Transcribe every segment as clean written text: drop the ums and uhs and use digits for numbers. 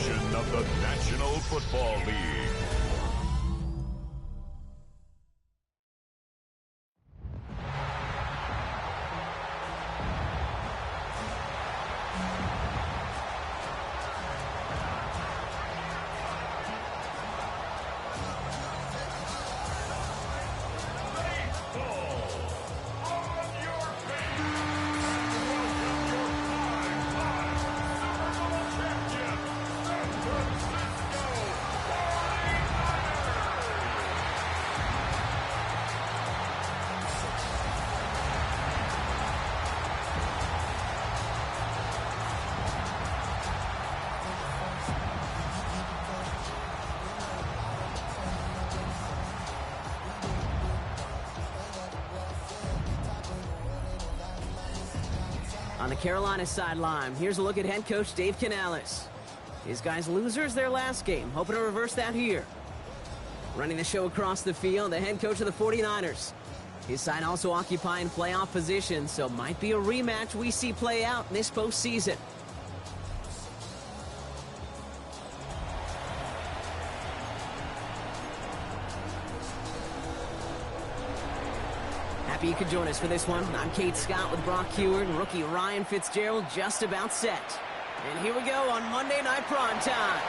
edition of the National Football League. On the Carolina sideline, here's a look at head coach Dave Canales. His guys losers their last game, hoping to reverse that here. Running the show across the field, the head coach of the 49ers. His side also occupying playoff position, so might be a rematch we see play out this postseason. Happy you could join us for this one. I'm Kate Scott with Brock Heward and rookie Ryan Fitzgerald just about set. And here we go on Monday Night Prime Time.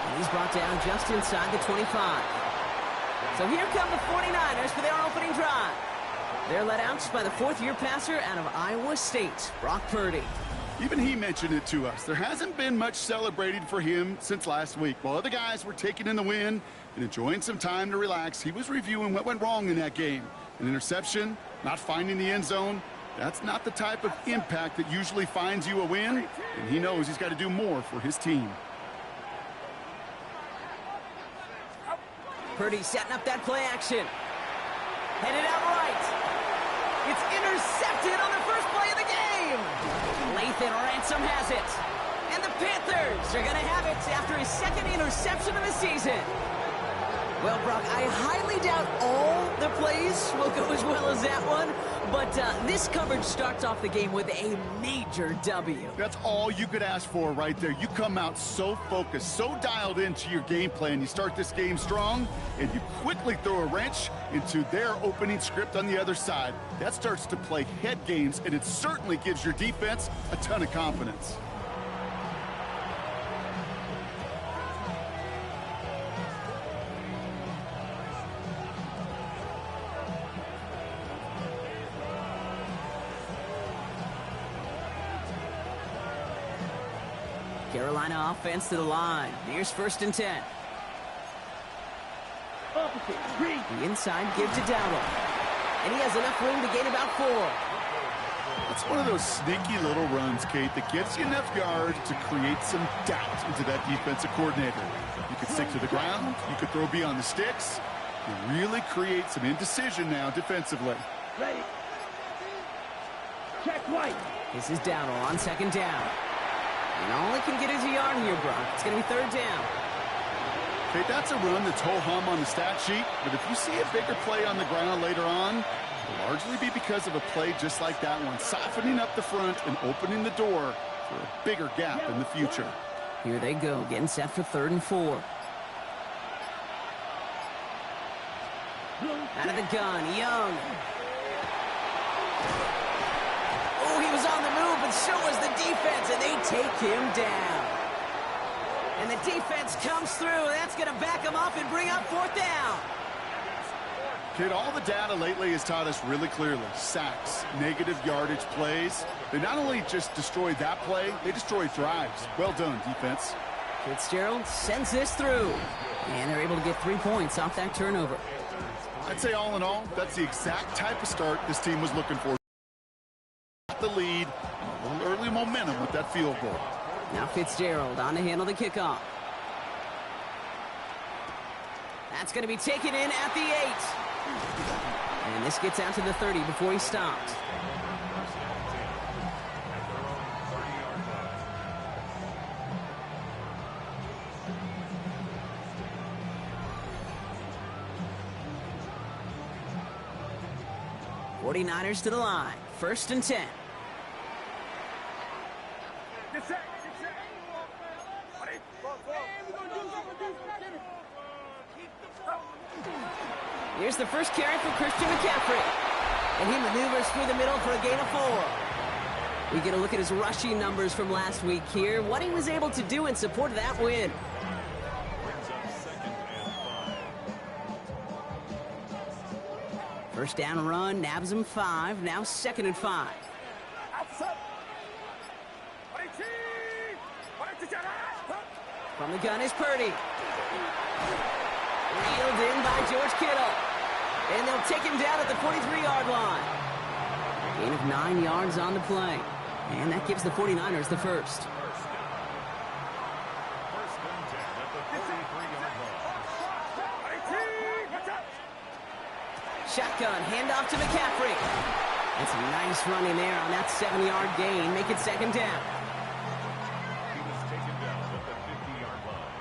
And he's brought down just inside the 25. So here come the 49ers for their opening drive. They're led out by the fourth-year passer out of Iowa State, Brock Purdy. Even he mentioned it to us. There hasn't been much celebrated for him since last week. While other guys were taking in the win and enjoying some time to relax, he was reviewing what went wrong in that game. An interception, not finding the end zone. That's not the type of impact that usually finds you a win, and he knows he's got to do more for his team. Purdy setting up that play action. Headed out right. It's intercepted on the first play of the game. Lathan Ransom has it. And the Panthers are going to have it after his second interception of the season. Well, Brock, I highly doubt all the plays will go as well as that one, but this coverage starts off the game with a major W. That's all you could ask for right there. You come out so focused, so dialed into your game plan. You start this game strong, and you quickly throw a wrench into their opening script on the other side. That starts to play head games, and it certainly gives your defense a ton of confidence. Carolina offense to the line. Here's 1st and 10. The inside give to Dowdle. And he has enough room to gain about 4. It's one of those sneaky little runs, Kate, that gets you enough yards to create some doubt into that defensive coordinator. You could stick to the ground. You could throw beyond the sticks. You really create some indecision now defensively. Ready. Check right. This is Dowdle on 2nd down. And all he can get is a yard here, Brock. It's going to be 3rd down. Okay, that's a run that's ho-hum on the stat sheet, but if you see a bigger play on the ground later on, it'll largely be because of a play just like that one, softening up the front and opening the door for a bigger gap in the future. Here they go, getting set for 3rd and 4. Out of the gun, Young. Oh, he was on the move, but so was the defense, and they take him down. And the defense comes through. That's going to back him up and bring up 4th down. Kid, all the data lately has taught us really clearly. Sacks, negative yardage plays. They not only just destroy that play, they destroy drives. Well done, defense. Fitzgerald sends this through. And they're able to get 3 points off that turnover. I'd say all in all, that's the exact type of start this team was looking for. The lead, a little early momentum with that field goal. Now Fitzgerald on to handle the kickoff. That's going to be taken in at the 8. And this gets out to the 30 before he stopped. '49ers to the line. 1st and 10. Here's the first carry for Christian McCaffrey. And he maneuvers through the middle for a gain of 4. We get a look at his rushing numbers from last week here. What he was able to do in support of that win. First down run, nabs him 5. Now 2nd and 5. From the gun is Purdy. Reeled in by George Kittle. And they'll take him down at the 43-yard line. Gain of 9 yards on the play. And that gives the 49ers the first. Shotgun, handoff to McCaffrey. That's a nice running there on that 7-yard gain. Make it 2nd down. He was taken down at the 50-yard line.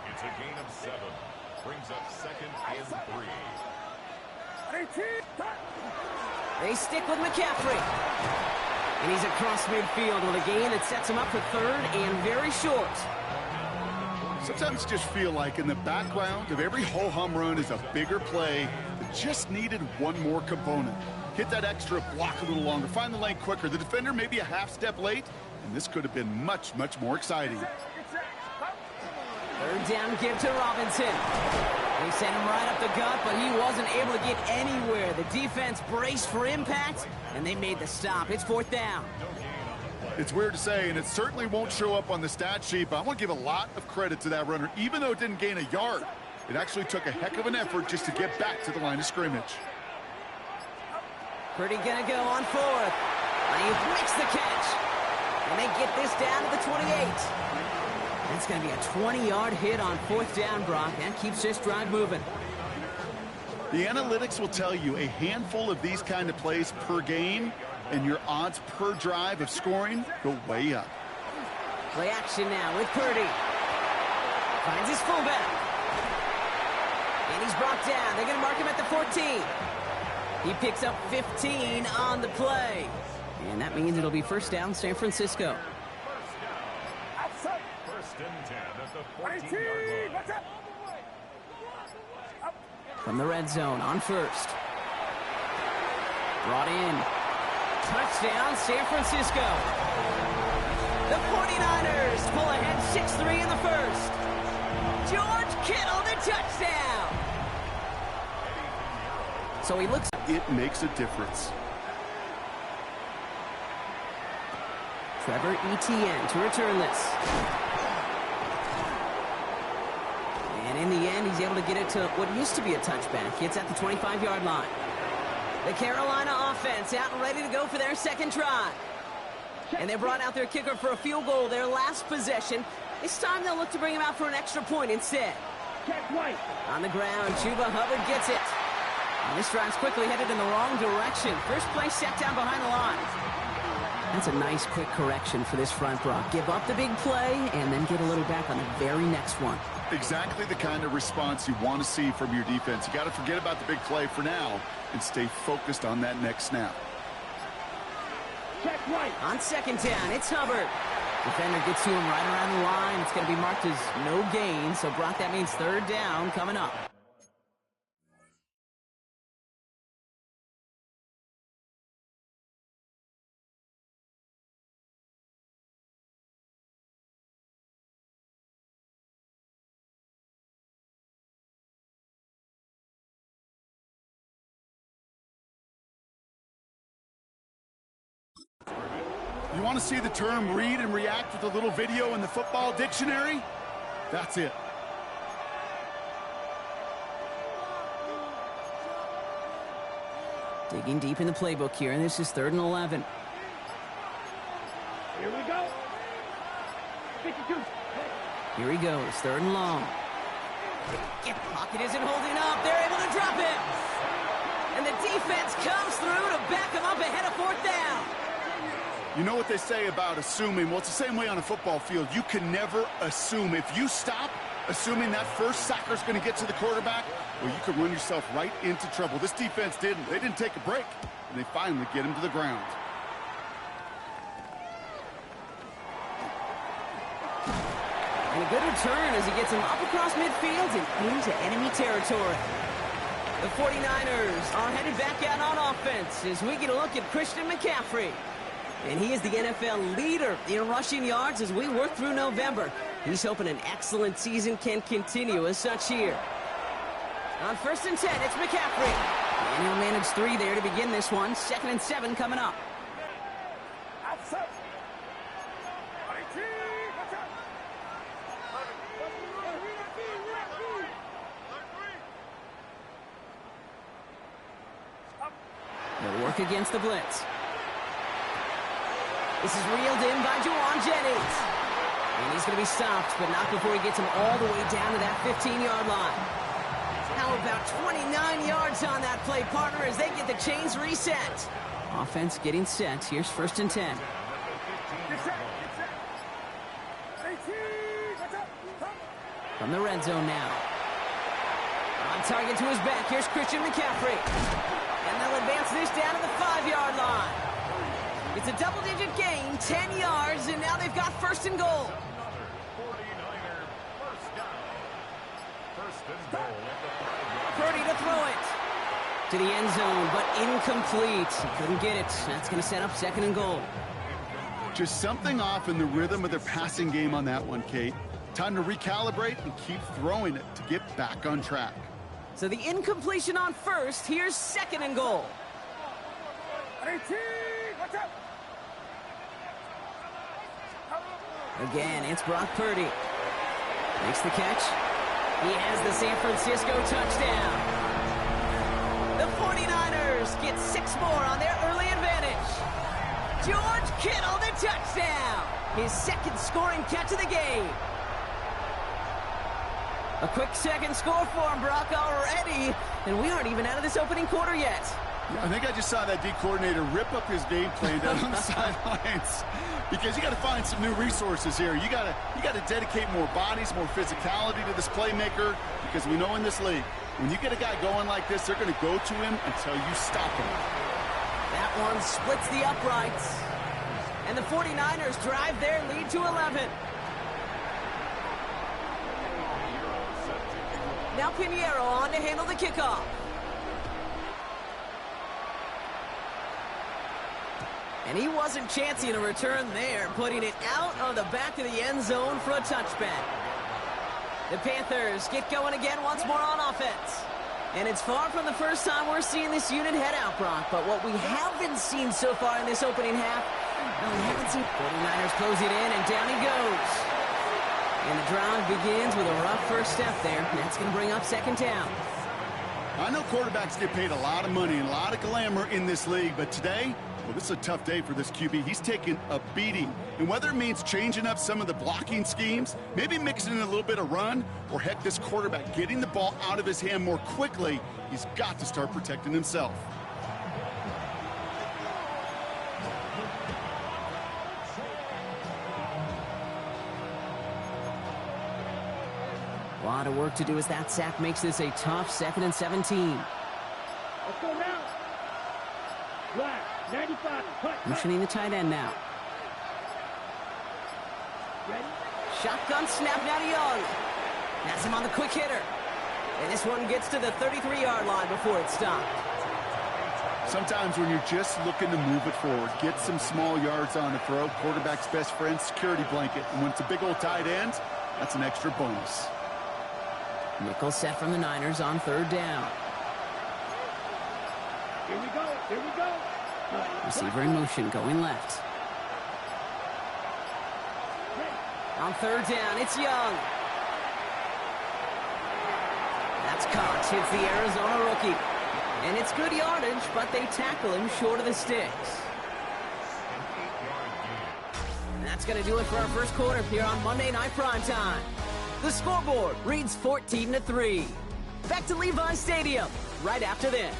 It's a gain of 7. Brings up 2nd and 3. They stick with McCaffrey. And he's across midfield with a gain that sets him up for 3rd and very short. Sometimes just feel like in the background of every ho-hum run is a bigger play that just needed one more component. Hit that extra block a little longer, find the lane quicker. The defender maybe a half step late, and this could have been much, much more exciting. 3rd down give to Robinson. They sent him right up the gut, but he wasn't able to get anywhere. The defense braced for impact, and they made the stop. It's 4th down. It's weird to say, and it certainly won't show up on the stat sheet, but I want to give a lot of credit to that runner. Even though it didn't gain a yard, it actually took a heck of an effort just to get back to the line of scrimmage. Purdy gonna go on 4th. And he makes the catch. And they get this down to the 28. That's gonna be a 20-yard hit on 4th down, Brock. That keeps this drive moving. The analytics will tell you a handful of these kind of plays per game, and your odds per drive of scoring go way up. Play action now with Purdy. Finds his fullback. And he's brought down. They're going to mark him at the 14. He picks up 15 on the play. And that means it'll be 1st down San Francisco. First and 10 at the 14-yard line. From the red zone on 1st. Brought in. Touchdown, San Francisco. The 49ers pull ahead 6-3 in the 1st. George Kittle, the touchdown. So he looks... It makes a difference. Trevor Etienne to return this. And in the end, he's able to get it to what used to be a touchback. It's at the 25-yard line. The Carolina offense out and ready to go for their 2nd try. And they brought out their kicker for a field goal their last possession. This time they'll look to bring him out for an extra point instead. On the ground, Chuba Hubbard gets it. And this drive's quickly headed in the wrong direction. First play set down behind the line. That's a nice quick correction for this front, Brock. Give up the big play and then get a little back on the very next one. Exactly the kind of response you want to see from your defense. You got to forget about the big play for now and stay focused on that next snap. On 2nd down, it's Hubbard. Defender gets to him right around the line. It's going to be marked as no gain. So, Brock, that means 3rd down coming up. You want to see the term read and react with a little video in the football dictionary? That's it. Digging deep in the playbook here, and this is 3rd and 11. Here we go. 52. Here he goes, 3rd and long. Pocket isn't holding up. They're able to drop it. And the defense comes through to back him up ahead of 4th down. You know what they say about assuming? Well, it's the same way on a football field. You can never assume. If you stop assuming that first sacker's going to get to the quarterback, well, you could run yourself right into trouble. This defense didn't. They didn't take a break, and they finally get him to the ground. And a good return as he gets him up across midfield and into enemy territory. The 49ers are headed back out on offense as we get a look at Christian McCaffrey. And he is the NFL leader in rushing yards as we work through November. He's hoping an excellent season can continue as such here. On 1st and 10, it's McCaffrey. And he'll manage 3 there to begin this one. 2nd and 7 coming up. They'll work against the blitz. This is reeled in by Juwan Jennings. And he's going to be stopped, but not before he gets him all the way down to that 15-yard line. How about 29 yards on that play, partner, as they get the chains reset. Offense getting set. Here's 1st and 10. From the red zone now. On target to his back. Here's Christian McCaffrey. And they'll advance this down to the 5-yard line. It's a double-digit gain, 10 yards, and now they've got 1st and goal. Purdy to throw it to the end zone, but incomplete. Couldn't get it. That's going to set up 2nd and goal. Just something off in the rhythm of their passing game on that one, Kate. Time to recalibrate and keep throwing it to get back on track. So the incompletion on 1st. Here's 2nd and goal. Again, it's Brock Purdy. Makes the catch. He has the San Francisco touchdown. The 49ers get 6 more on their early advantage. George Kittle, the touchdown. His 2nd scoring catch of the game. A quick 2nd score for him, Brock, already. And we aren't even out of this opening quarter yet. I think I just saw that D coordinator rip up his game plan down on the sidelines, because you got to find some new resources here. You got to dedicate more bodies, more physicality to this playmaker, because we know in this league, when you get a guy going like this, they're going to go to him until you stop him. That one splits the uprights. And the 49ers drive their lead to 11. Now Pinheiro on to handle the kickoff. And he wasn't chancing a return there, putting it out of the back of the end zone for a touchback. The Panthers get going again once more on offense. And it's far from the first time we're seeing this unit head out, Brock. But what we haven't seen so far in this opening half, well, we haven't seen 49ers close it in, and down he goes. And the drive begins with a rough first step there. That's going to bring up 2nd down. I know quarterbacks get paid a lot of money and a lot of glamour in this league, but today, well, this is a tough day for this QB. He's taking a beating. And whether it means changing up some of the blocking schemes, maybe mixing in a little bit of run, or heck, this quarterback getting the ball out of his hand more quickly, he's got to start protecting himself. A lot of work to do as that sack makes this a tough 2nd and 17. Let's go now. Black, 95. Motioning the tight end now. Ready? Shotgun snap now to Young. That's him on the quick hitter. And this one gets to the 33-yard line before it's stopped. Sometimes when you're just looking to move it forward, get some small yards on the throw, quarterback's best friend, security blanket. And when it's a big old tight end, that's an extra bonus. Nickel set from the Niners on 3rd down. Here we go. Here we go. Receiver in motion going left. On 3rd down, it's Young. That's caught. Hits the Arizona rookie. And it's good yardage, but they tackle him short of the sticks. And that's going to do it for our first quarter here on Monday Night Primetime. The scoreboard reads 14-3. Back to Levi Stadium right after this.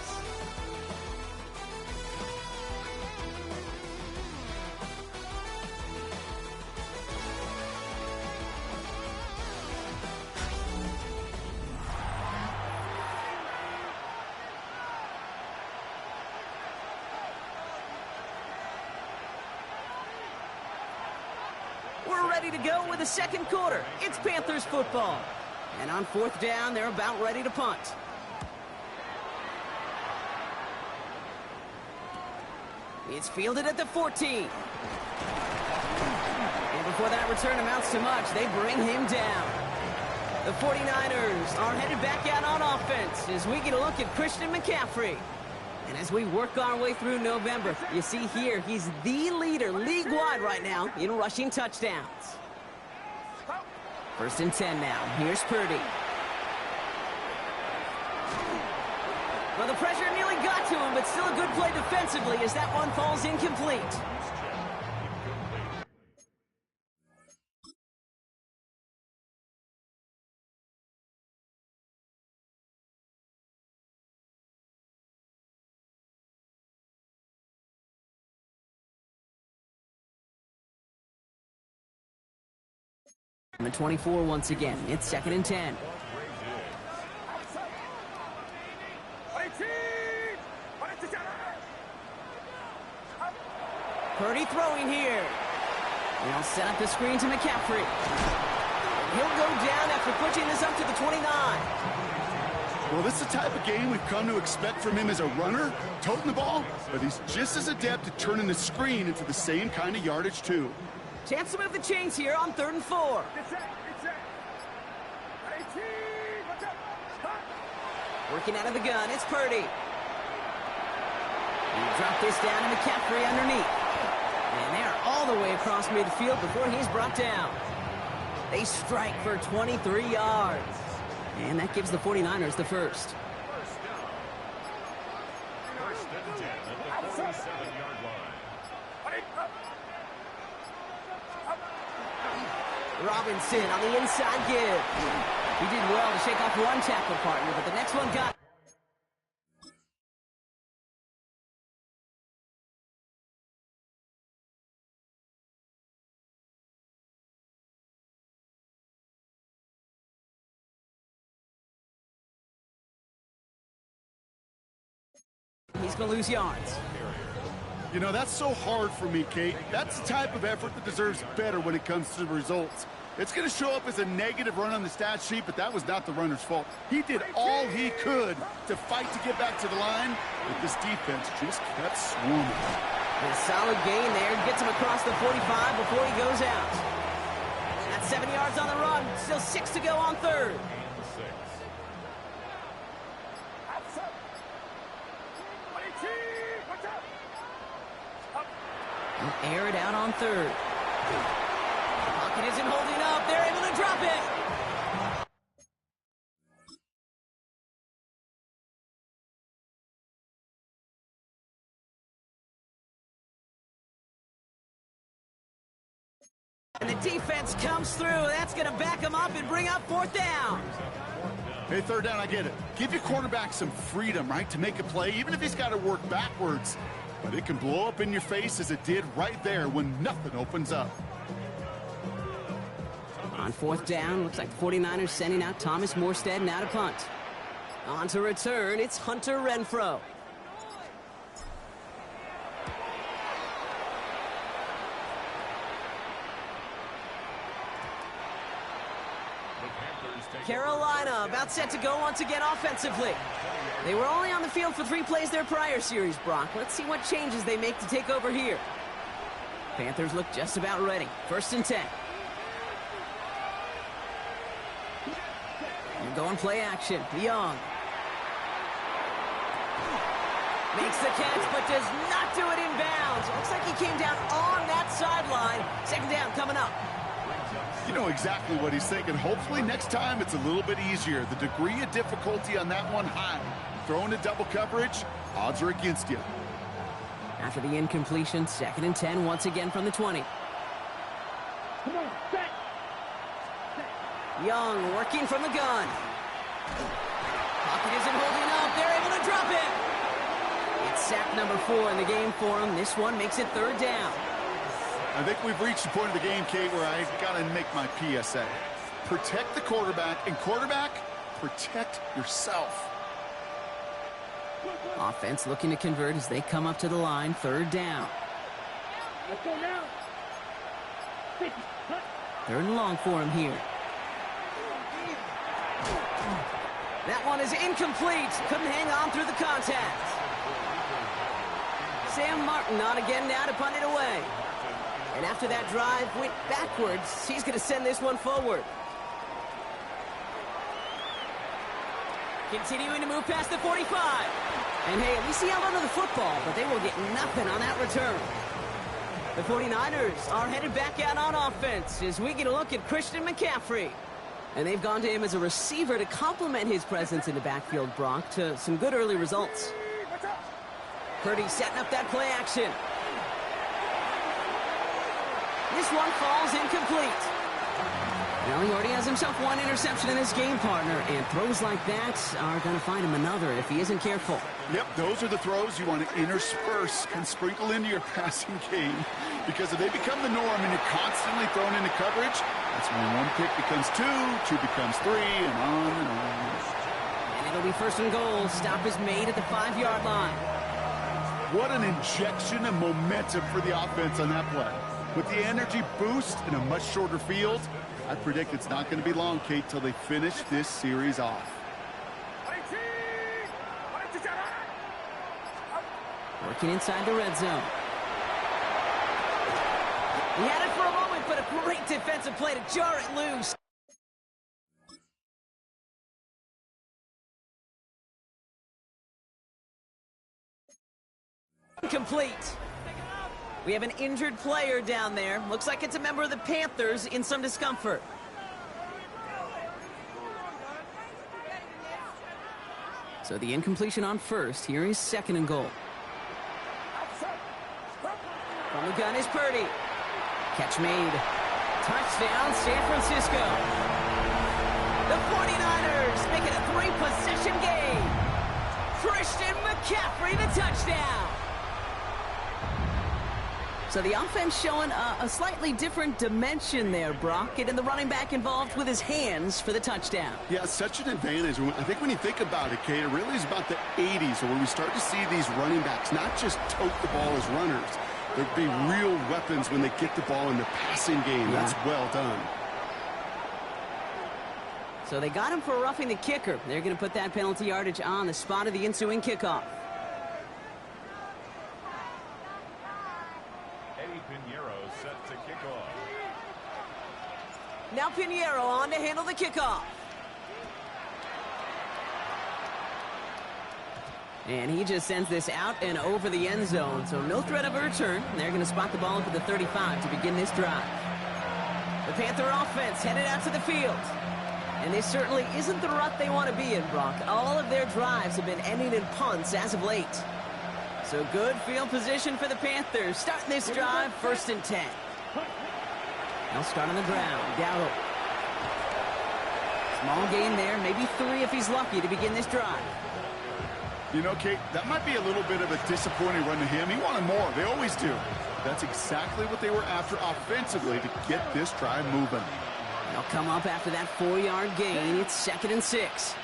We're ready to go with the second quarter. It's Panthers football. And on 4th down, they're about ready to punt. It's fielded at the 14. And before that return amounts to much, they bring him down. The 49ers are headed back out on offense as we get a look at Christian McCaffrey. And as we work our way through November, you see here, he's the leader league-wide right now in rushing touchdowns. 1st and 10 now. Here's Purdy. Well, the pressure nearly got to him, but still a good play defensively as that one falls incomplete. The 24 once again. It's 2nd and 10. Purdy throwing here. They'll set up the screen to McCaffrey. He'll go down after pushing this up to the 29. Well, this is the type of game we've come to expect from him as a runner, toting the ball, but he's just as adept at turning the screen into the same kind of yardage, too. Chance to move the chains here on 3rd and 4. Working out of the gun, it's Purdy. You drop this down to McCaffrey underneath. And they're all the way across midfield before he's brought down. They strike for 23 yards. And that gives the 49ers the first. First and 10 at the 47-yard line. Robinson on the inside give. He did well to shake off one tackle partner, but the next one got... He's going to lose yards. You know, that's so hard for me, Kate. That's the type of effort that deserves better when it comes to the results. It's going to show up as a negative run on the stat sheet, but that was not the runner's fault. He did all he could to fight to get back to the line, but this defense just kept swarming. A solid gain there. Gets him across the 45 before he goes out. That's 7 yards on the run. Still 6 to go on 3rd. Air it out on 3rd. Pocket isn't holding up. They're able to drop it. And the defense comes through. That's going to back them up and bring up 4th down. Hey, 3rd down, I get it. Give your quarterback some freedom, right, to make a play, even if he's got to work backwards. But it can blow up in your face as it did right there when nothing opens up. On 4th down, looks like the 49ers sending out Thomas Morstead now to punt. On to return, it's Hunter Renfrow. Carolina about set to go once again offensively. They were only on the field for 3 plays their prior series, Brock. Let's see what changes they make to take over here. Panthers look just about ready. 1st and 10. And going play action. Young. Makes the catch, but does not do it in bounds. Looks like he came down on that sideline. 2nd down coming up. You know exactly what he's thinking. Hopefully next time it's a little bit easier. The degree of difficulty on that one high. Throwing to double coverage, odds are against you. After the incompletion, 2nd and 10 once again from the 20. Come on, set. Young working from the gun. Pocket isn't holding up. They're able to drop it. It's sack number 4 in the game for him. This one makes it 3rd down. I think we've reached the point of the game, Kate, where I got to make my PSA. Protect the quarterback, and quarterback, protect yourself. Offense looking to convert as they come up to the line. 3rd down. Let's go now. 50. 3rd and long for him here. That one is incomplete. Couldn't hang on through the contact. Sam Martin on again now to punt it away. And after that drive went backwards, he's going to send this one forward. Continuing to move past the 45. And hey, at least he held onto the football, but they will get nothing on that return. The 49ers are headed back out on offense as we get a look at Christian McCaffrey. And they've gone to him as a receiver to complement his presence in the backfield, Brock, to some good early results. Purdy setting up that play action. This one falls incomplete. Now he already has himself one interception in his game, partner, and throws like that are going to find him another if he isn't careful. Yep, those are the throws you want to intersperse and sprinkle into your passing game, because if they become the norm and you're constantly thrown into coverage, that's when one pick becomes two becomes three, and on and on. And it'll be first and goal. Stop is made at the 5-yard line. What an injection of momentum for the offense on that play. With the energy boost in a much shorter field, I predict it's not going to be long, Kate, till they finish this series off. Working inside the red zone. He had it for a moment, but a great defensive play to jar it loose. Complete. We have an injured player down there. Looks like it's a member of the Panthers in some discomfort. So the incompletion on first. Here is second and goal. From the gun is Purdy. Catch made. Touchdown, San Francisco. The 49ers make it a 3-possession game. Christian McCaffrey, the touchdown. So the offense showing a slightly different dimension there, Brock, getting the running back involved with his hands for the touchdown. Yeah, such an advantage. I think when you think about it, Kate, it really is about the 80s where we start to see these running backs not just tote the ball as runners. There'd be real weapons when they get the ball in the passing game. Yeah. That's well done. So they got him for roughing the kicker. They're going to put that penalty yardage on the spot of the ensuing kickoff. Set to kick off. Now Pinheiro on to handle the kickoff. And he just sends this out and over the end zone, so no threat of a return. They're going to spot the ball up at the 35 to begin this drive. The Panther offense headed out to the field. And this certainly isn't the rut they want to be in, Brock. All of their drives have been ending in punts as of late. So good field position for the Panthers. Starting this drive, 1st and 10. They'll start on the ground. Gallo. Small gain there, maybe 3 if he's lucky to begin this drive. You know, Kate, that might be a little bit of a disappointing run to him. He wanted more. They always do. That's exactly what they were after offensively to get this drive moving. They'll come up after that 4-yard gain. It's 2nd and 6.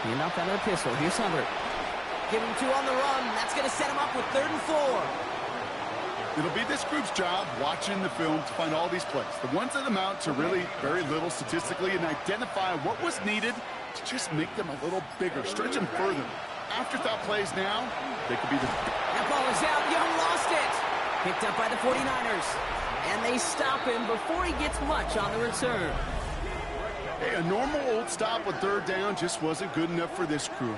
Hand off out of the pistol. Here's Hubbard. Give him 2 on the run. That's going to set him up with 3rd and 4. It'll be this group's job watching the film to find all these plays. The ones that amount to really very little statistically and identify what was needed to just make them a little bigger, stretch them further. Afterthought plays now, they could be the... That ball is out. Young lost it. Picked up by the 49ers. And they stop him before he gets much on the return. Hey, a normal old stop with 3rd down just wasn't good enough for this crew.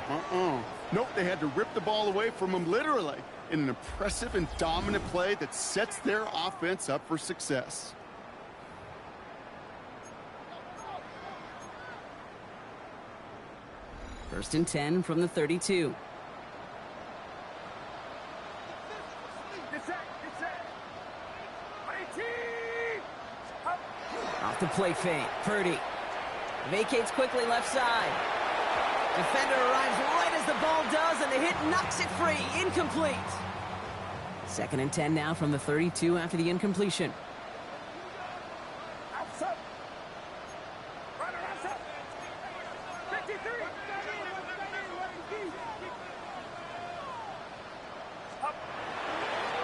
Nope, they had to rip the ball away from him literally in an impressive and dominant play that sets their offense up for success. First and 10 from the 32. Off the play fake, Purdy. Vacates quickly left side. Defender arrives right as the ball does, and the hit knocks it free. Incomplete. 2nd and 10 now from the 32 after the incompletion.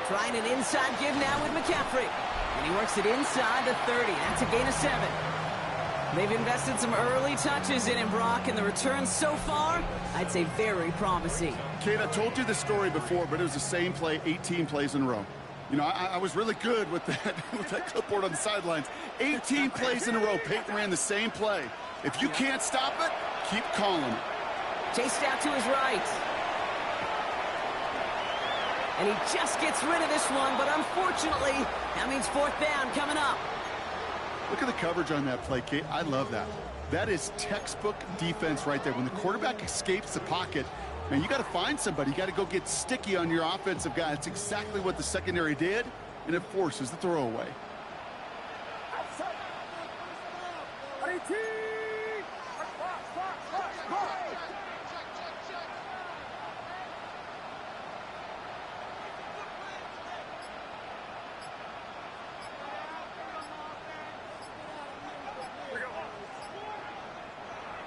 Trying an inside give now with McCaffrey. And he works it inside the 30. That's a gain of 7. They've invested some early touches in him, Brock, and the returns so far, I'd say very promising. Kate, I told you this story before, but it was the same play 18 plays in a row. You know, I was really good with that, with that clipboard on the sidelines. 18 plays in a row, Peyton ran the same play. If you can't stop it, keep calling it. Chased out to his right. And he just gets rid of this one, but unfortunately, that means fourth down coming up. Look at the coverage on that play, Kate. I love that. That is textbook defense right there. When the quarterback escapes the pocket, man, you got to find somebody. You got to go get sticky on your offensive guy. That's exactly what the secondary did, and it forces the throwaway.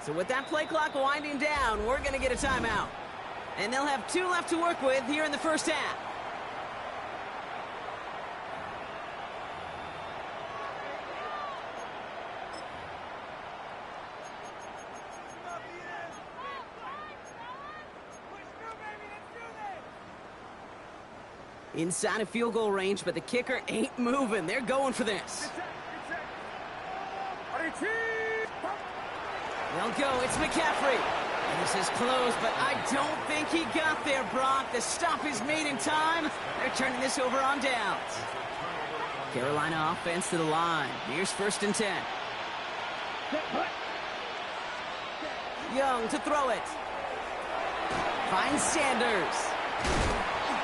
So with that play clock winding down, we're going to get a timeout. And they'll have 2 left to work with here in the first half. Inside of field goal range, but the kicker ain't moving. They're going for this. They'll go. It's McCaffrey. And this is close, but I don't think he got there, Brock. The stop is made in time. They're turning this over on downs. Carolina offense to the line. Here's 1st and 10. Young to throw it. Finds Sanders.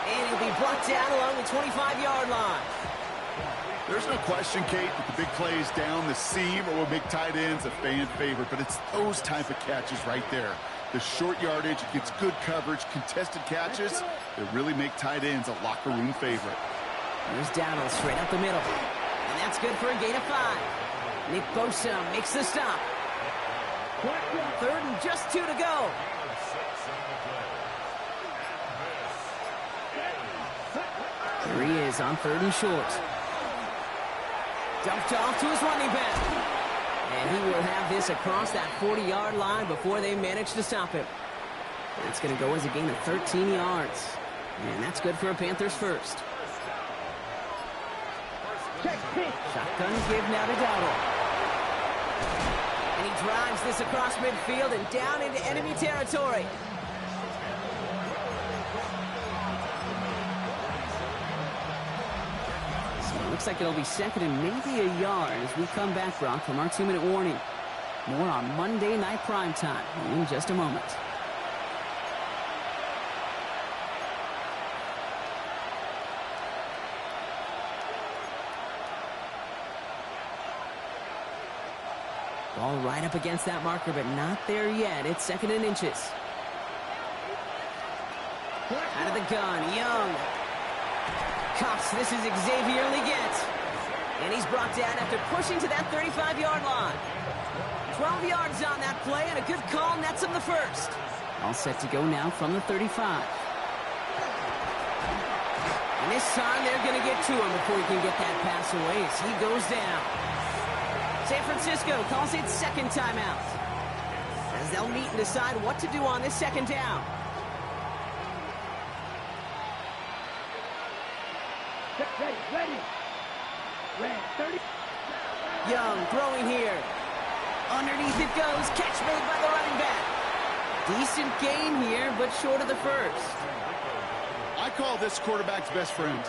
And he'll be brought down along the 25-yard line. There's no question, Kate, that the big plays down the seam or will make tight ends a fan favorite, but it's those type of catches right there. The short yardage, it gets good coverage, contested catches that really make tight ends a locker room favorite. Here's Donald straight up the middle. And that's good for a gain of 5. Nick Bosa makes the stop. 3rd and just 2 to go. Here he is on 3rd and short. Dumped off to his running back. And he will have this across that 40-yard line before they manage to stop him. That's going to go as a gain of 13 yards. And that's good for a Panthers first. Shotgun give now to Dowdle. And he drives this across midfield and down into enemy territory. Looks like it'll be 2nd and maybe a yard as we come back, Brock, from our 2-minute warning. More on Monday Night Primetime in just a moment. Ball right up against that marker, but not there yet. It's 2nd and inches. Out of the gun, Young. Cuffs, this is Xavier Leggett. And he's brought down after pushing to that 35-yard line. 12 yards on that play, and a good call nets him the first. All set to go now from the 35. And this time they're going to get to him before he can get that pass away as he goes down. San Francisco calls it 2nd timeout, as they'll meet and decide what to do on this 2nd down. Ready. 30. Young throwing here. Underneath it goes. Catch made by the running back. Decent gain here, but short of the first. I call this quarterback's best friend.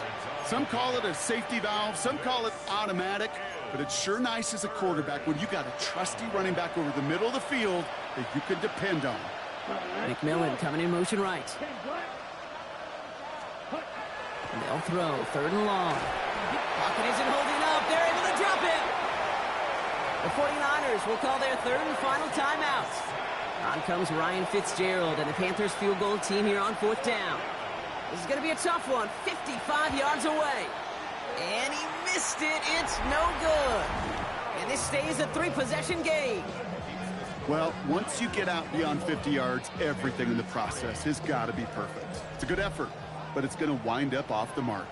Some call it a safety valve, some call it automatic, but it's sure nice as a quarterback when you got a trusty running back over the middle of the field that you can depend on. McMillan coming in motion right. And they'll throw 3rd and long. Pocket isn't holding up. They're able to drop it. The 49ers will call their 3rd and final timeout. On comes Ryan Fitzgerald and the Panthers field goal team here on 4th down. This is going to be a tough one. 55 yards away. And he missed it. It's no good. And this stays a 3-possession game. Well, once you get out beyond 50 yards, everything in the process has got to be perfect. It's a good effort, but it's going to wind up off the mark.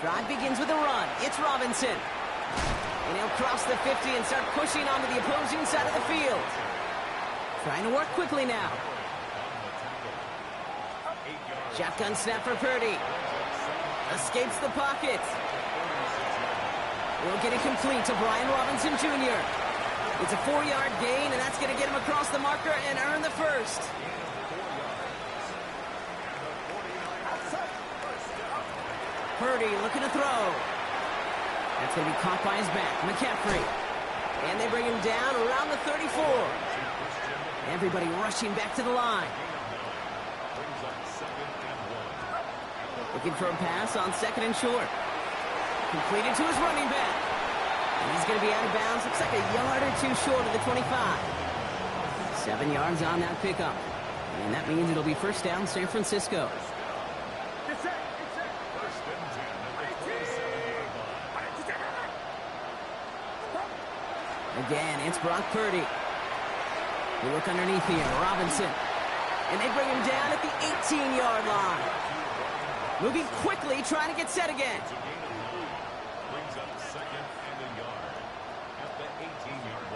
Drive begins with a run. It's Robinson. And he'll cross the 50 and start pushing onto the opposing side of the field. Trying to work quickly now. Shotgun snap for Purdy. Escapes the pocket. Will get it complete to Brian Robinson Jr. It's a 4-yard gain, and that's going to get him across the marker and earn the first. Purdy looking to throw. That's going to be caught by his back, McCaffrey. And they bring him down around the 34. Everybody rushing back to the line. Looking for a pass on 2nd and short. Completed to his running back. And he's going to be out of bounds. Looks like a yard or two short of the 25. 7 yards on that pickup. And that means it'll be first down San Francisco. Again, it's Brock Purdy. We look underneath here. Robinson. And they bring him down at the 18-yard line. Moving quickly, trying to get set again. Brings up 2nd and a yard at the 18-yard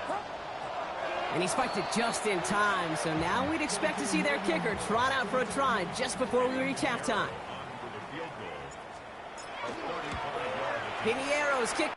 line. And he spiked it just in time, so now we'd expect to see their kicker trot out for a try just before we reach halftime. Pinheiro's kick.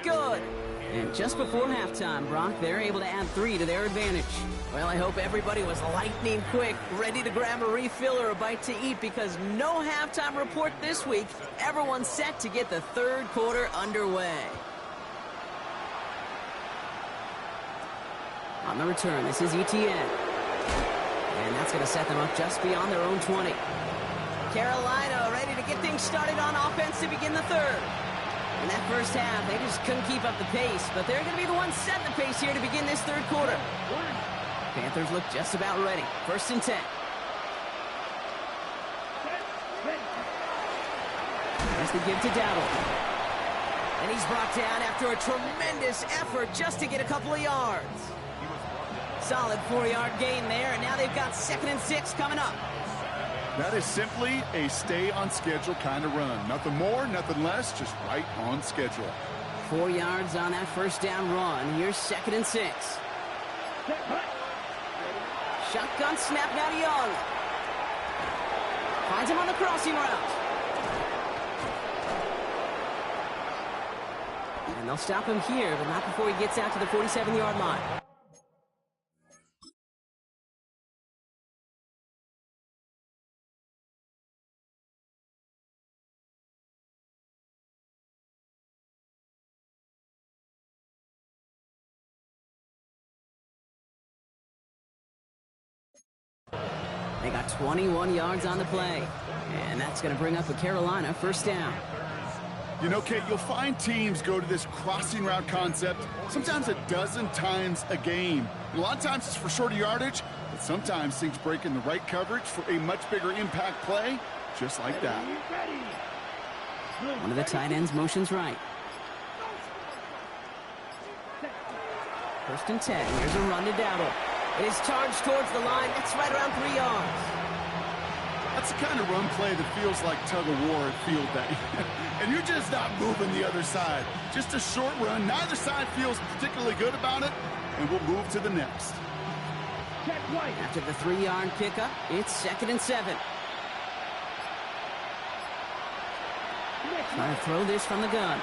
good. And just before halftime, Brock, they're able to add 3 to their advantage. Well, I hope everybody was lightning quick, ready to grab a refill or a bite to eat, because no halftime report this week. Everyone's set to get the third quarter underway. On the return, this is Etienne. And that's going to set them up just beyond their own 20. Carolina ready to get things started on offense to begin the third. In that first half, they just couldn't keep up the pace, but they're going to be the ones setting the pace here to begin this third quarter. Panthers look just about ready. 1st and 10. There's the give to Dowdle. And he's brought down after a tremendous effort just to get a couple of yards. Solid 4-yard gain there, and now they've got 2nd and 6 coming up. That is simply a stay-on-schedule kind of run. Nothing more, nothing less, just right on schedule. 4 yards on that first down run. Here's 2nd and 6. Shotgun snap now to Young. Finds him on the crossing route. And they'll stop him here, but not before he gets out to the 47-yard line. They got 21 yards on the play. And that's going to bring up a Carolina 1st down. You know, Kate, you'll find teams go to this crossing route concept sometimes a dozen times a game. And a lot of times it's for shorter yardage, but sometimes things break in the right coverage for a much bigger impact play, just like that. One of the tight ends motions right. 1st and 10. Here's a run to Dowdle. It is charged towards the line. That's right around 3 yards. That's the kind of run play that feels like tug-of-war at field day. And you're just not moving the other side. Just a short run. Neither side feels particularly good about it, and we'll move to the next. After the 3-yard pickup, it's 2nd and 7. Trying to throw this from the gun.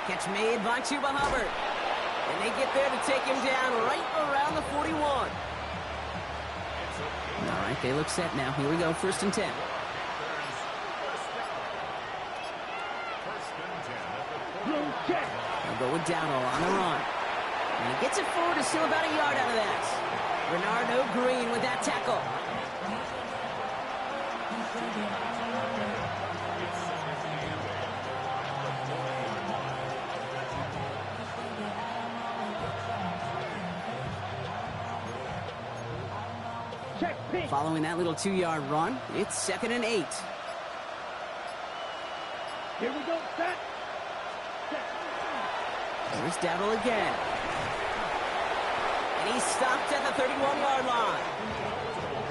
Catch made by Chuba Hubbard. And they get there to take him down right around the 41. All right, they look set now. Here we go, 1st and 10. They'll go with Dowdle on the run. And he gets it forward to steal about a yard out of that. Bernardo Green with that tackle. Following that little 2-yard run, it's 2nd and 8. Here we go, set. There's Dowdle again. And he's stopped at the 31-yard line.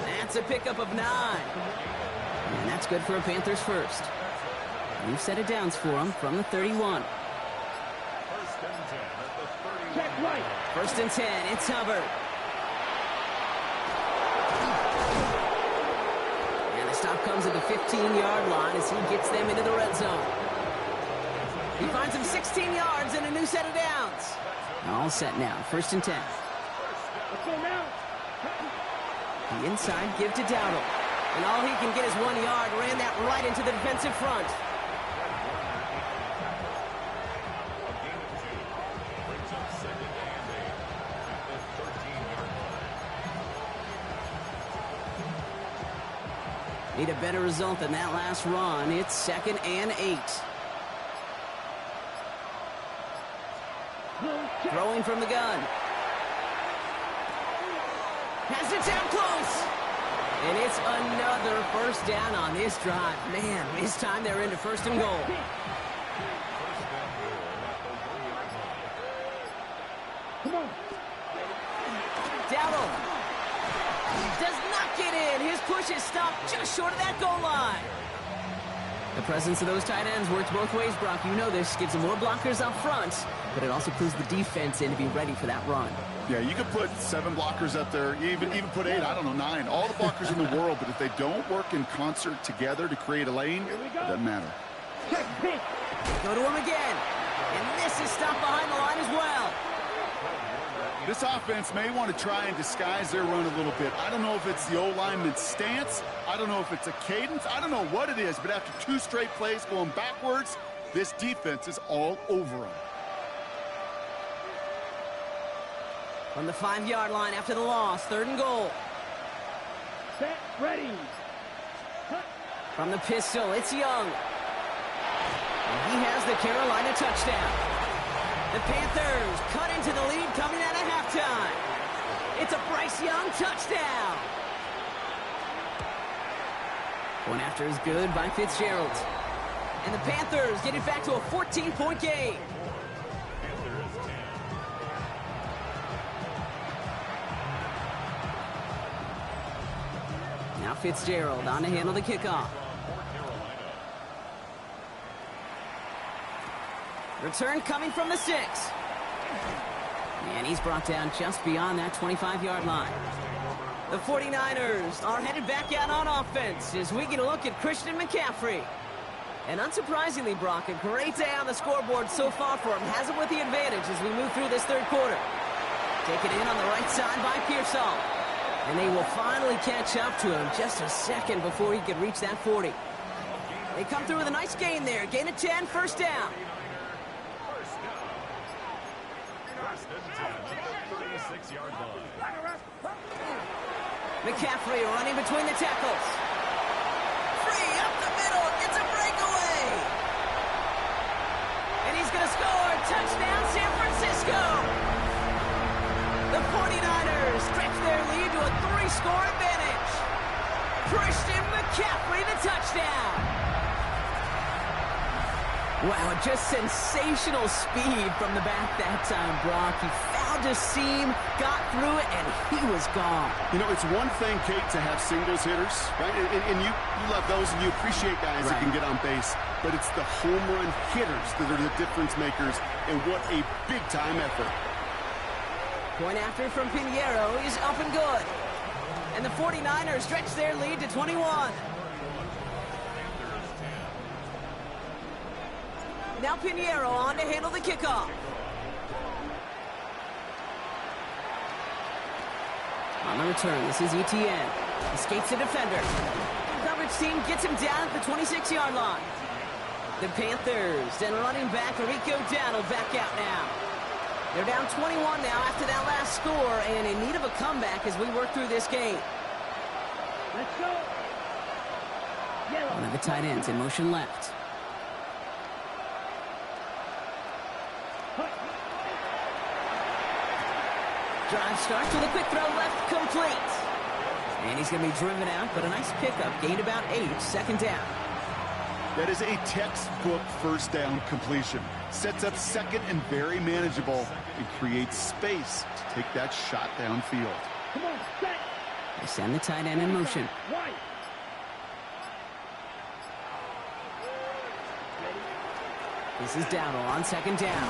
That's a pickup of 9. And that's good for a Panthers 1st. New set of downs for him from the 31. 1st and 10 at the 31. Check right. 1st and 10, it's Hubbard. And the stop comes at the 15-yard line as he gets them into the red zone. He finds him 16 yards and a new set of downs. All set now, 1st and 10. Let's go now. The inside give to Dowdle. And all he can get is 1 yard. Ran that right into the defensive front. Need a better result than that last run. It's 2nd and 8. Throwing from the gun. Has it down close. And it's another 1st down on this drive. Man, this time they're into 1st and goal. Come on. Dowdle does not get in. His push is stopped just short of that goal line. The presence of those tight ends works both ways, Brock. You know this. Gives them more blockers up front, but it also clues the defense in to be ready for that run. Yeah, you could put 7 blockers up there, even put 8, I don't know, 9. All the blockers in the world, but if they don't work in concert together to create a lane, it doesn't matter. Check pitch. Go to him again. And this is stopped behind the line as well. This offense may want to try and disguise their run a little bit. I don't know if it's the O-lineman's stance. I don't know if it's a cadence. I don't know what it is, but after 2 straight plays going backwards, this defense is all over them. From the 5-yard line after the loss, 3rd and goal. Set, ready. Cut. From the pistol, it's Young. And he has the Carolina touchdown. The Panthers cut into the lead coming out of halftime. It's a Bryce Young touchdown. Going after is good by Fitzgerald. And the Panthers get it back to a 14-point game. Now Fitzgerald on to handle the kickoff. Return coming from the 6. And he's brought down just beyond that 25-yard line. The 49ers are headed back out on offense as we get a look at Christian McCaffrey. And unsurprisingly, Brock, a great day on the scoreboard so far for him. Has it with the advantage as we move through this 3rd quarter. Taken in on the right side by Pearsall. And they will finally catch up to him just a second before he could reach that 40. They come through with a nice gain there. Gain of 10, 1st down. McCaffrey running between the tackles. Free up the middle. Gets a breakaway. And he's going to score. Touchdown, San Francisco. The 49ers stretch their lead to a 3-score advantage. Christian McCaffrey, the touchdown. Wow, just sensational speed from the back that time, Brock. He found a seam, got through it, and he was gone. You know, it's one thing, Kate, to have singles hitters, right? And you love those, and you appreciate guys that can get on base. But it's the home run hitters that are the difference makers, and what a big-time effort. Point after from Pinheiro is up and good. And the 49ers stretch their lead to 21. Now Pinheiro on to handle the kickoff. On the return, this is Etienne. Escapes the defender. Coverage team gets him down at the 26-yard line. The Panthers and running back Rico Dowdle back out now. They're down 21 now after that last score and in need of a comeback as we work through this game. Let's go. Yellow. One of the tight ends in motion left. Drive starts with a quick throw left, complete. And he's going to be driven out, but a nice pickup. Gained about 8, 2nd down. That is a textbook 1st down completion. Sets up 2nd and very manageable and creates space to take that shot downfield. Come on, set. They send the tight end in motion. White. This is Dowdle on 2nd down.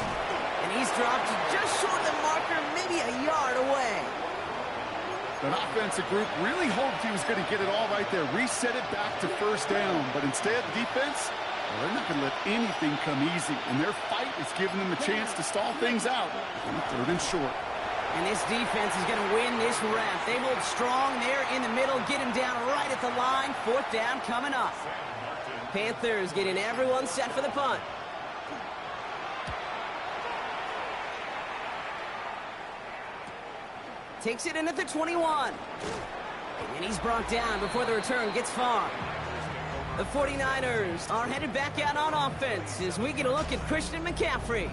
And he's dropped just short of the marker, maybe a yard away. That offensive group really hoped he was going to get it all right there. Reset it back to 1st down. But instead, the defense, well, they're not going to let anything come easy. And their fight is giving them a chance to stall things out on 3rd and short. And this defense is going to win this rep. They hold strong there in the middle, get him down right at the line. 4th down coming up. Panthers getting everyone set for the punt. Takes it in at the 21. And he's brought down before the return gets far. The 49ers are headed back out on offense as we get a look at Christian McCaffrey.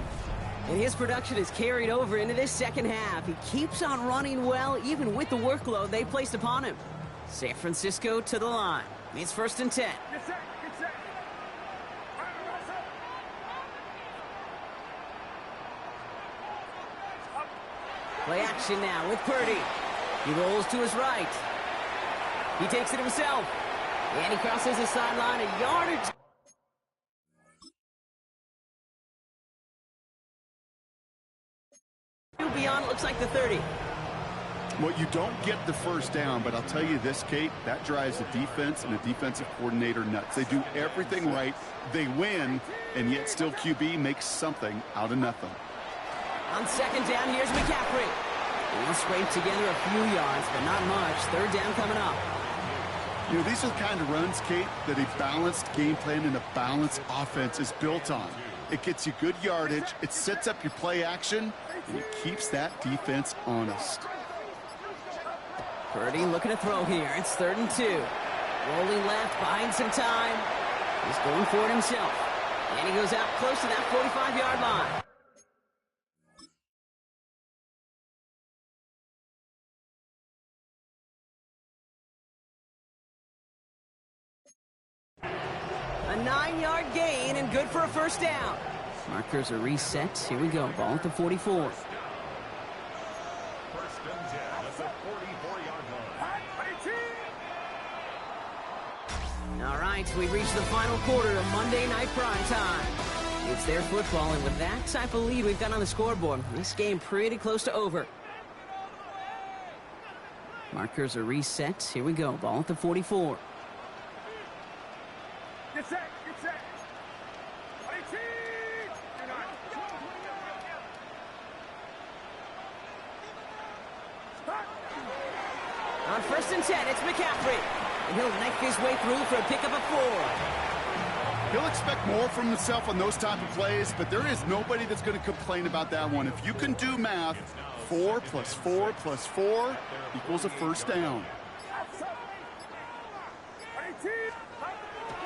And his production is carried over into this 2nd half. He keeps on running well, even with the workload they placed upon him. San Francisco to the line. It's 1st and 10. Get set. Get set. Play action now with Purdy. He rolls to his right. He takes it himself. And he crosses the sideline a yard or 2 beyond, looks like the 30. Well, you don't get the first down, but I'll tell you this, Kate, that drives the defense and the defensive coordinator nuts. They do everything right. They win, and yet still QB makes something out of nothing. On second down, here's McCaffrey. He'll scrape together a few yards, but not much. Third down coming up. You know, these are the kind of runs, Kate, that a balanced game plan and a balanced offense is built on. It gets you good yardage, it sets up your play action, and it keeps that defense honest. Purdy looking to throw here. It's 3rd and 2. Rolling left, buying some time. He's going for it himself. And he goes out close to that 45-yard line. A 9-yard gain and good for a first down. Markers are reset. Here we go. Ball at the 44. First and 10 at the 44-yard line. All right, we've reached the final quarter of Monday Night Prime Time. It's their football, and with that type of lead we've got on the scoreboard, this game pretty close to over. Markers are reset. Here we go. Ball at the 44. Get set. Get set. 18. On 1st and 10, it's McCaffrey. And he'll knife his way through for a pickup of 4. He'll expect more from himself on those type of plays, but there is nobody that's going to complain about that one. If you can do math, 4 plus 4 plus 4 equals a first down.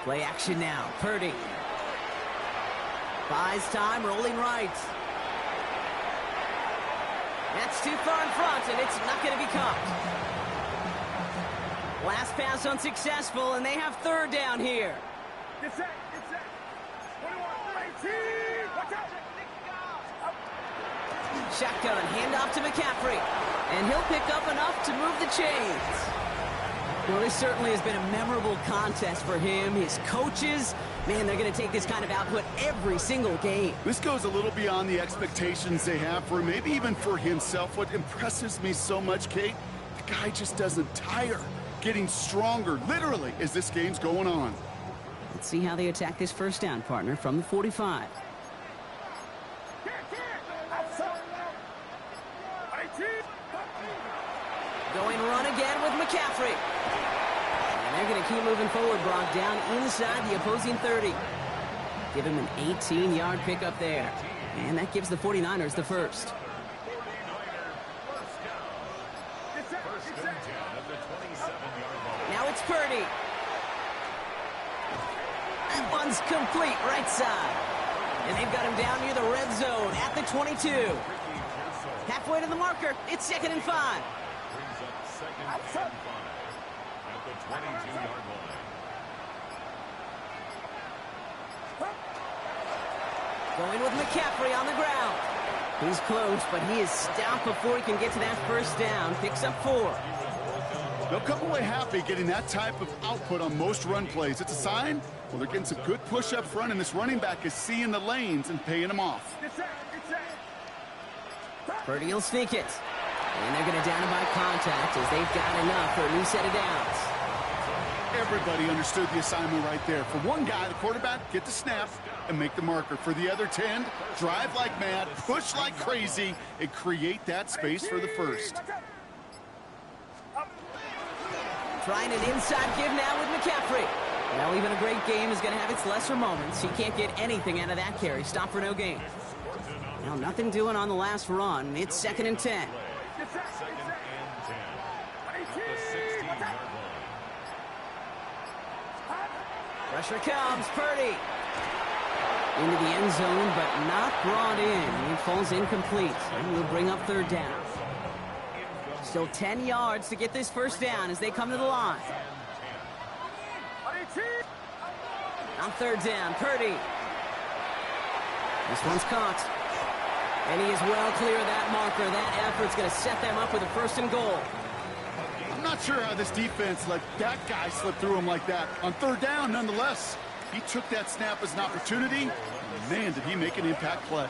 Play action now. Purdy. Buys time, rolling right. That's too far in front, and it's not going to be caught. Last pass unsuccessful, and they have 3rd down here. Get set. Get set. 21. 18. Watch out. Shotgun, handoff to McCaffrey. And he'll pick up enough to move the chains. Well, this certainly has been a memorable contest for him. His coaches, man, they're going to take this kind of output every single game. This goes a little beyond the expectations they have for him, maybe even for himself. What impresses me so much, Kate, the guy just doesn't tire. Getting stronger, literally, as this game's going on. Let's see how they attack this first down, partner, from the 45. Going run again with McCaffrey. And they're going to keep moving forward, Brock, down inside the opposing 30. Give him an 18-yard pickup there. And that gives the 49ers the first. Now it's Purdy. That one's complete right side. And they've got him down near the red zone at the 22. Halfway to the marker. It's 2nd and 5. Brings up 2nd and 5 at the 22-yard line. Going with McCaffrey on the ground. He's close, but he is stopped before he can get to that first down. Picks up 4. They'll come away happy getting that type of output on most run plays. It's a sign, well, they're getting some good push up front, and this running back is seeing the lanes and paying them off. Purdy will sneak it. And they're going to down him by contact as they've got enough for a new set of downs. Everybody understood the assignment right there. For one guy, the quarterback, get the snap and make the marker. For the other 10, drive like mad, push like crazy, and create that space for the first. Trying an inside give now with McCaffrey. Well, even a great game is going to have its lesser moments. He can't get anything out of that carry. Stop for no gain. Now, nothing doing on the last run. It's 2nd and 10. Pressure comes. Purdy. Into the end zone, but not brought in. He falls incomplete. And will bring up 3rd down. Still 10 yards to get this first down as they come to the line. On 3rd down, Purdy. This one's caught. And he is well clear of that marker. That effort's going to set them up with a 1st and goal. I'm not sure how this defense let that guy slip through him like that. On 3rd down, nonetheless, he took that snap as an opportunity. And man, did he make an impact play.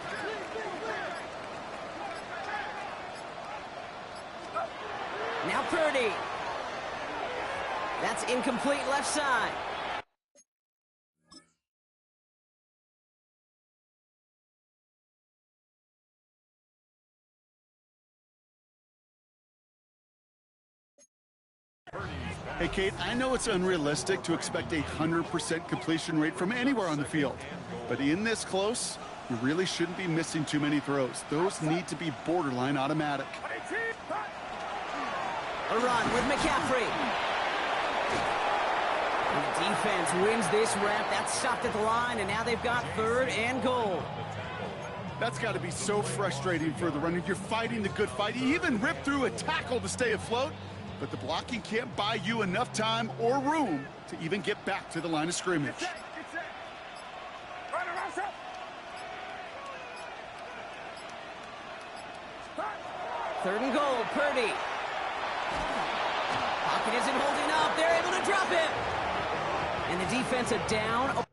Now Purdy. That's incomplete left side. Hey, Kate, I know it's unrealistic to expect a 100% completion rate from anywhere on the field. But in this close, you really shouldn't be missing too many throws. Those need to be borderline automatic. A run with McCaffrey. And the defense wins this rep. That's stopped at the line, and now they've got 3rd and goal. That's got to be so frustrating for the runner. You're fighting the good fight. You even rip through a tackle to stay afloat, but the blocking can't buy you enough time or room to even get back to the line of scrimmage. 3rd and goal, Purdy. Pocket isn't holding up. They're able to drop it. And the defense are down.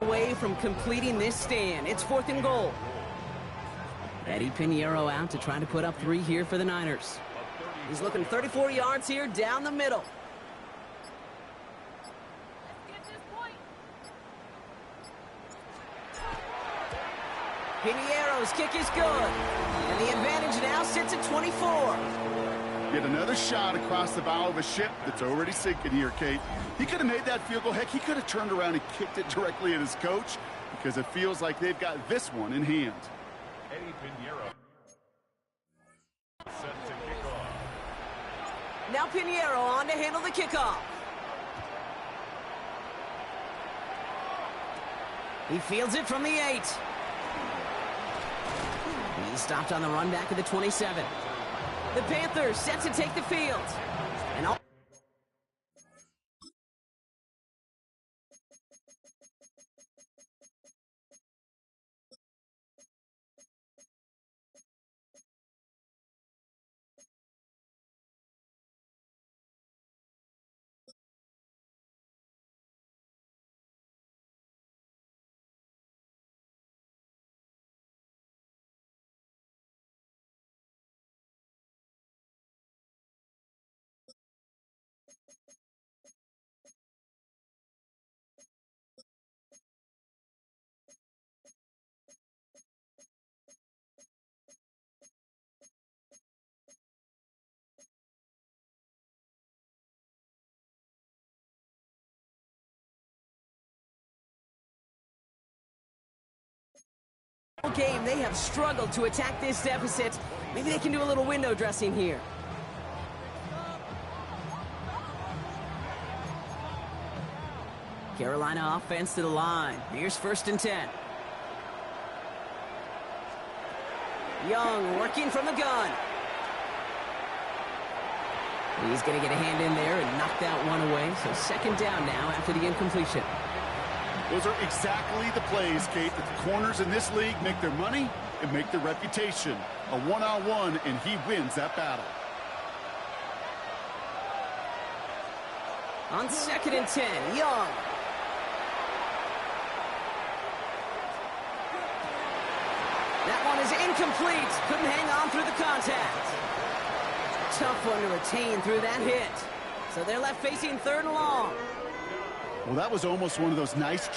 Away from completing this stand. It's 4th and goal. Eddie Pinheiro out to try to put up 3 here for the Niners. He's looking 34 yards here down the middle. Pinheiro's kick is good. And the advantage now sits at 24. Get another shot across the bow of a ship that's already sinking here, Kate. He could have made that field goal. Heck, he could have turned around and kicked it directly at his coach because it feels like they've got this one in hand. Eddie Pinheiro set to kick off. Now Pinheiro on to handle the kickoff. He fields it from the 8. He's stopped on the run back of the 27. The Panthers set to take the field. And all game, they have struggled to attack this deficit. Maybe they can do a little window dressing here. Carolina offense to the line. Here's 1st and 10. Young working from the gun. He's going to get a hand in there and knock that one away. So 2nd down now after the incompletion. Those are exactly the plays, Kate, that the corners in this league make their money and make their reputation. A one-on-one, and he wins that battle. On 2nd and 10, Young. That one is incomplete. Couldn't hang on through the contact. Tough one to retain through that hit. So they're left facing 3rd and long. Well, that was almost one of those nice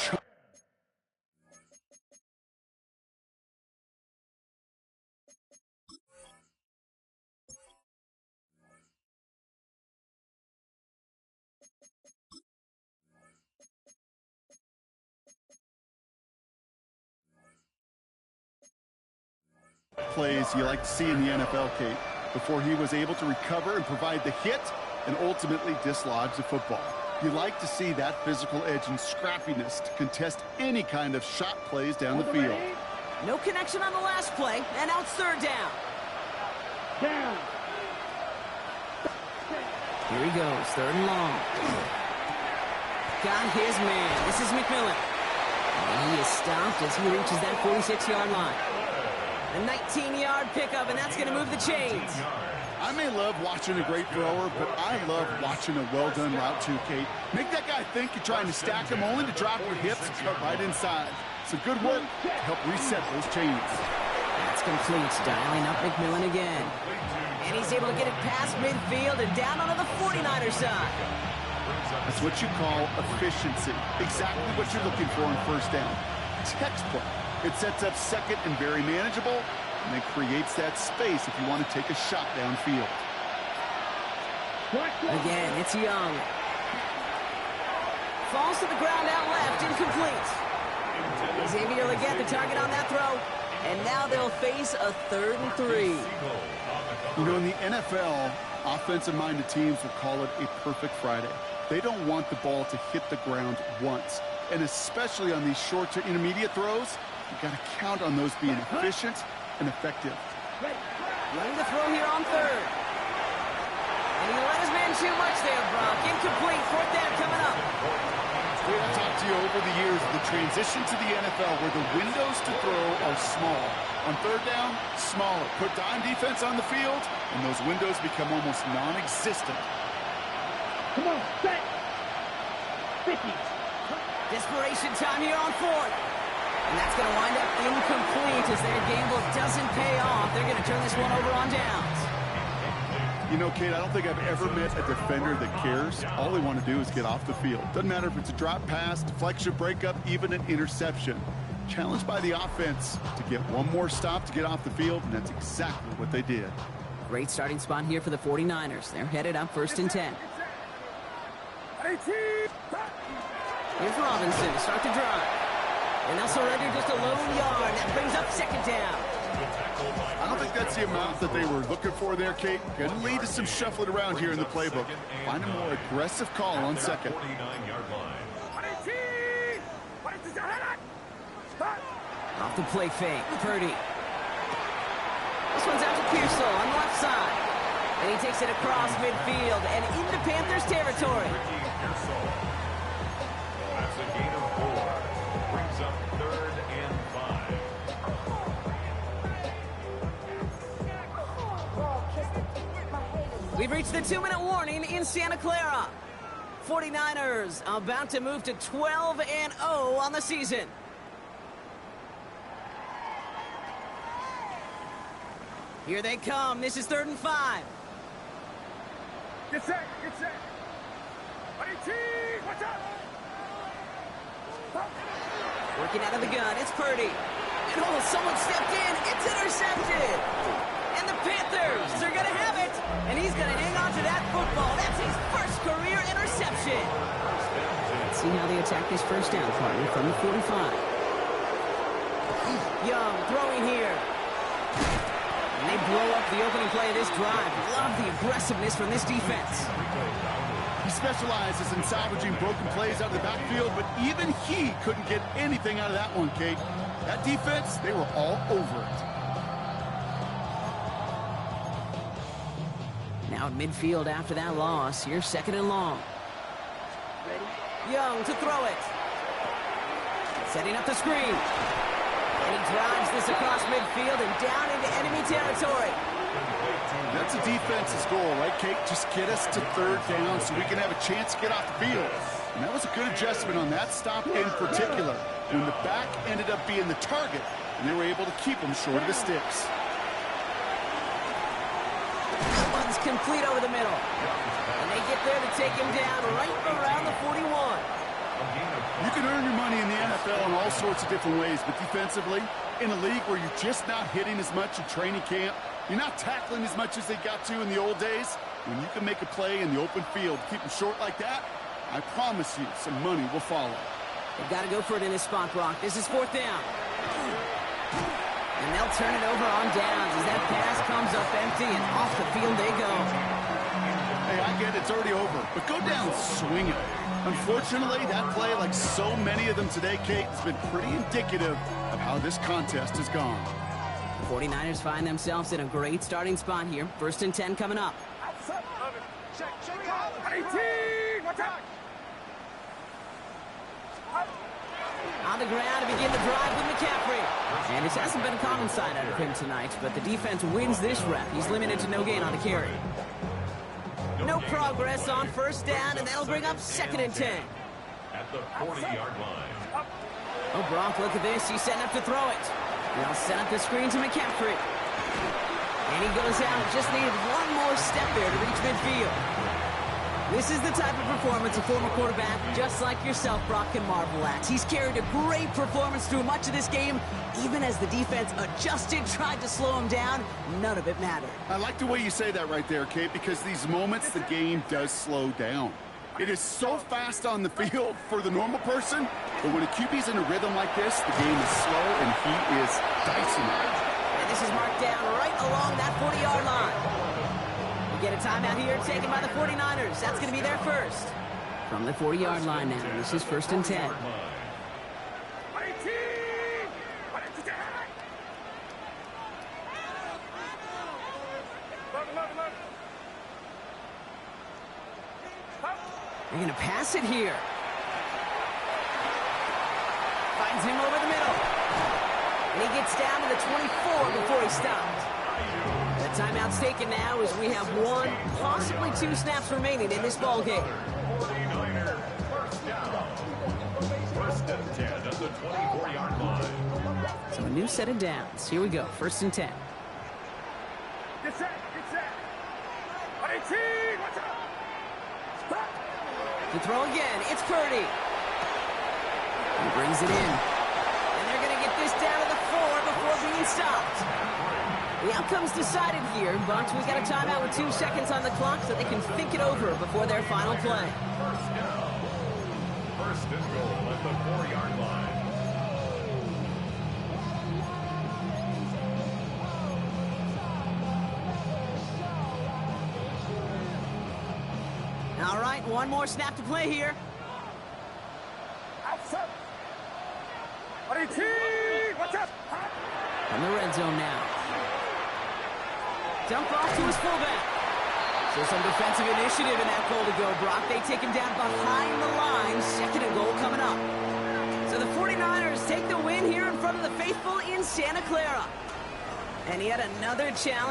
plays you like to see in the NFL, Kate, before he was able to recover and provide the hit and ultimately dislodge the football. You like to see that physical edge and scrappiness to contest any kind of shot plays down the field. No connection on the last play, and now it's 3rd down. Here he goes, 3rd and long. Got his man. This is McMillan. And he is stopped as he reaches that 46-yard line. A 19-yard pickup, and that's going to move the chains. I may love watching a great thrower, but I love watching a well-done route too, Kate. Make that guy think you're trying to stack him only to drop your hips and cut right inside. Some good work to help reset those chains. That's complete. Dialing up McMillan again. And he's able to get it past midfield and down onto the 49er side. That's what you call efficiency. Exactly what you're looking for on first down. Textbook. It sets up second and very manageable, and then creates that space if you want to take a shot downfield. Again, it's Young. Falls to the ground out left, incomplete. He's able to get the target on that throw, and now they'll face a 3rd and 3. You know, in the NFL, offensive-minded teams will call it a perfect Friday. They don't want the ball to hit the ground once, and especially on these short to intermediate throws, you've got to count on those being efficient and effective. Running the throw here on 3rd. And he let his man too much there, Brock. Incomplete. 4th down coming up. I've talked to you over the years of the transition to the NFL where the windows to throw are small. On 3rd down, smaller. Put dime defense on the field, and those windows become almost non-existent. Come on, set. 50. Desperation time here on 4th. And that's going to wind up incomplete as their gamble doesn't pay off. They're going to turn this one over on downs. You know, Kate, I don't think I've ever met a defender that cares. All they want to do is get off the field. Doesn't matter if it's a drop pass, deflection, breakup, even an interception. Challenged by the offense to get one more stop to get off the field, and that's exactly what they did. Great starting spot here for the 49ers. They're headed up 1st and 10. Here's Robinson to start the drive. And they'll surrender just a lone yard. That brings up 2nd down. I don't think that's the amount that they were looking for there, Kate. Going to lead to some shuffling around here in the playbook. Find a more aggressive call on 2nd. Off the play fake, Purdy. This one's out to Pearsall on the left side. And he takes it across midfield and into Panthers territory. That's a gain of 4. Brings up 3rd and 5. We've reached the 2-minute warning in Santa Clara. 49ers about to move to 12-0 on the season. Here they come. This is 3rd and 5. Get set, get set. Watch out. Working out of the gun, it's Purdy. And oh, someone stepped in. It's intercepted. And the Panthers are going to have it. And he's going to hang on to that football. That's his first career interception. Let's see how they attack this first down, partner, from the 45. Young throwing here. And they blow up the opening play of this drive. Love the aggressiveness from this defense. He specializes in salvaging broken plays out of the backfield, but even he couldn't get anything out of that one, Kate. That defense, they were all over it. Now at midfield after that loss, here's 2nd and long. Young to throw it. Setting up the screen. And he drives this across midfield and down into enemy territory. That's a defense's goal, right, Kate? Just get us to 3rd down so we can have a chance to get off the field. And that was a good adjustment on that stop in particular, when the back ended up being the target, and they were able to keep him short of the sticks. One's complete over the middle. And they get there to take him down right around the 41. You can earn your money in the NFL in all sorts of different ways, but defensively, in a league where you're just not hitting as much in training camp, you're not tackling as much as they got to in the old days, when you can make a play in the open field, keep them short like that, I promise you some money will follow. They've got to go for it in this spot, Brock. This is 4th down. And they'll turn it over on downs as that pass comes up empty and off the field they go. Hey, I get it's already over, but go down swinging. Unfortunately, that play, like so many of them today, Kate, has been pretty indicative of how this contest has gone. The 49ers find themselves in a great starting spot here. 1st and 10 coming up. Check out. 18. Watch out. On the ground to begin the drive with McCaffrey. And this hasn't been a common sight out of him tonight, but the defense wins this rep. He's limited to no gain on the carry. No progress on first down, and that'll bring up 2nd and 10. At the 40-yard line. Oh, Gronk, look at this. He's setting up to throw it. They'll set up the screen to McCaffrey. And he goes out. Just needed one more step there to reach midfield. This is the type of performance a former quarterback, just like yourself, Brock, can marvel at. He's carried a great performance through much of this game. Even as the defense adjusted, tried to slow him down, none of it mattered. I like the way you say that right there, Kate, because these moments the game does slow down. It is so fast on the field for the normal person, but when a QB's in a rhythm like this, the game is slow and he is dicing it. And this is marked down right along that 40-yard line. We get a timeout here taken by the 49ers. That's going to be their first. From the 40-yard line now, this is 1st and 10. They're going to pass it here. Finds him over the middle. And he gets down to the 24 before he stopped. The timeout's taken now as we have 1, possibly 2 snaps remaining in this ball game. 49ers first down. 1st and 10 at the 24-yard line. So a new set of downs. Here we go, 1st and 10. Get set, get set. 18, watch out. Stop. To throw again, it's Purdy. He brings it in. And they're going to get this down to the 4 before being stopped. The outcome's decided here, but we got a timeout with 2 seconds on the clock so they can think it over before their final play. 1st and goal at the 4-yard line. All right, 1 more snap to play here. Outside. 18, watch out. From the red zone now. Dump off to his fullback. So some defensive initiative in that goal to go, Brock. They take him down behind the line. 2nd and goal coming up. So the 49ers take the win here in front of the faithful in Santa Clara. And yet another challenge.